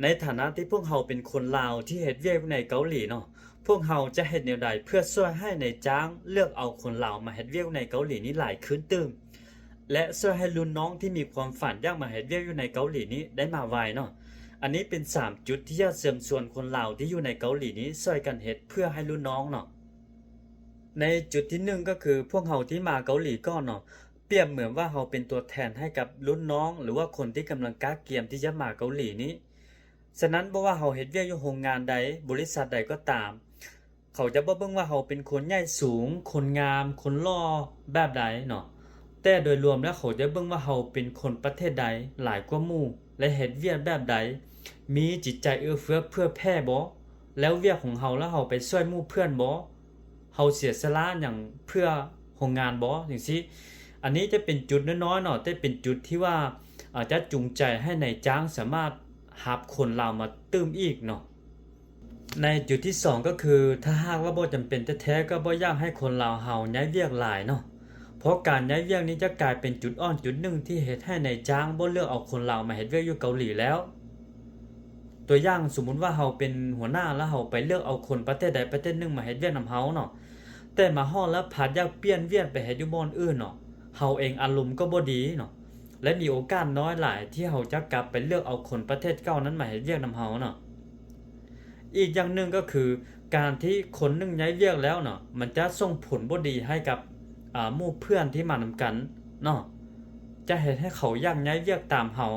ในฐานะที่พวกเราเป็นคนลาวที่เฮ็ดเวียกในเกาหลีเนาะพวกเราจะเฮ็ดแนวใดเพื่อช่วยให้นายจ้างเลือกเอาคนลาวมาเฮ็ดเวียกในเกาหลีนี้หลายขึ้นตึมและช่วยให้รุ่นน้องที่มีความฝันอยากมาเฮ็ดเวียกอยู่ในเกาหลีนี้ได้มาไวเนาะอันนี้เป็น3จุดที่จะเสริมชวนคนลาวที่อยู่ในเกาหลีนี้ช่วยกันเฮ็ดเพื่อให้รุ่นน้องเนาะในจุดที่1ก็คือพวกเราที่มาเกาหลีก่อนเนาะเปรียบเหมือนว่าเราเป็นตัวแทนให้กับรุ่นน้องหรือว่าคนที่กำลังกล้าเกียมที่จะมาเกาหลีนี้ฉะนั้นบ่ว่าเราเฮ็ดเวียกอยู่โรงงานใดบริษัทใดก็ตามเขาจะบ่เบิ่งว่าเราเป็นคนใหญ่สูงคนงามคนหล่อแบบใดเนาะแต่โดยรวมแล้วเขาจะเบิ่งว่าเราเป็นคนประเทศใดหลายกว่าหมู่และเฮ็ดเวียกแบบใดมีจิตใจเอื้อเฟื้อเพื่อแผ่บ่แล้วเวียกของเราแล้วเราไปช่วยหมู่เพื่อนบ่เราเสียสละหยังเพื่อโรงงานบ่จังซี่อันนี้จะเป็นจุดน้อยๆเนาะแต่เป็นจุดที่ว่าอาจจะจูงใจให้นายจ้างสามารถรับคนลาวมาตื้มอีกเนาะในจุดที่2ก็คือถ้าหากว่าบ่จำเป็นแท้ๆก็บ่อยากให้คนลาวเฮาย้ายเวียกหลายเนาะเพราะการย้ายเวียกนี้จะกลายเป็นจุดอ่อนจุดหนึ่งที่เฮ็ดให้นายจ้างบ่เลือกเอาคนลาวมาเฮ็ดเวียกอยู่เกาหลีแล้วตัวอย่างสมมุติว่าเฮาเป็นหัวหน้าแล้วเฮาไปเลือกเอาคนประเทศใดประเทศหนึ่งมาเฮ็ดเวียกนำเฮาเนาะแต่มาฮอดแล้วผัดอยากเปลี่ยนเวียนไปเฮ็ดอยู่บ่อนอื่นเนาะเฮาเองอารมณ์ก็บ่ดีเนาะและมีโอกาสน้อยหลายที่เฮาจะกลับไปเลือกเอาคนประเทศเก่านั้นมาเฮ็ดเวียกนำเฮาเนาะอีกอย่างหนึ่งก็คือการที่คนหนึงย้ายเวียกแล้วเนาะมันจะส่งผลบ่ดีให้กับหมู่เพื่อนที่มานำกันเนาะจะเฮ็ดให้เขาอยากย้ายเวียกตามเฮา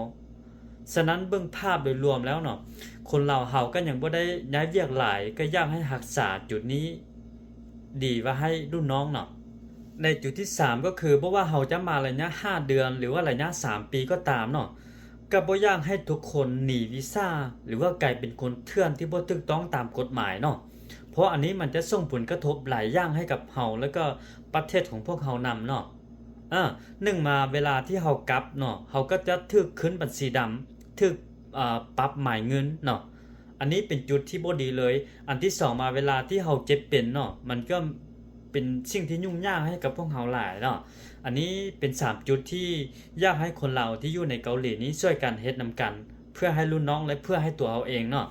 ฉะนั้นเบิ่งภาพโดยรวมแล้วเนาะคนลาวเฮาก็ยังบ่ได้ย้ายเวียกหลายก็อยากให้รักษาจุดนี้ดีไว้ให้รุ่นน้องเนาะในจุดที่3ก็คือบ่ว่าเฮาจะมาระยะ5เดือนหรือว่าระยะ3ปีก็ตามเนาะก็บ่อยากให้ทุกคนหนีวีซ่าหรือว่ากลายเป็นคนเถื่อนที่บ่ถูกต้องตามกฎหมายเนาะเพราะอันนี้มันจะส่งผลกระทบหลายอย่างให้กับเฮาแล้วก็ประเทศของพวกเฮานำเนาะ1มาเวลาที่เฮากลับเนาะเฮาก็จะถูกขึ้นบัญชีดำถูกปรับหมายเงินเนาะอันนี้เป็นจุดที่บ่ดีเลยอันที่2มาเวลาที่เฮาเจ็บเป็นเนาะมันก็เป็นสิ่งที่ยุ่งยากให้กับพวกเฮาหลายเนาะอันนี้เป็น3จุดที่อยากให้คนลาวที่อยู่ในเกาหลีนี้ช่วยกันเฮ็ดนำกันเพื่อให้รุ่นน้องและเพื่อให้ตัวเฮาเองเนาะ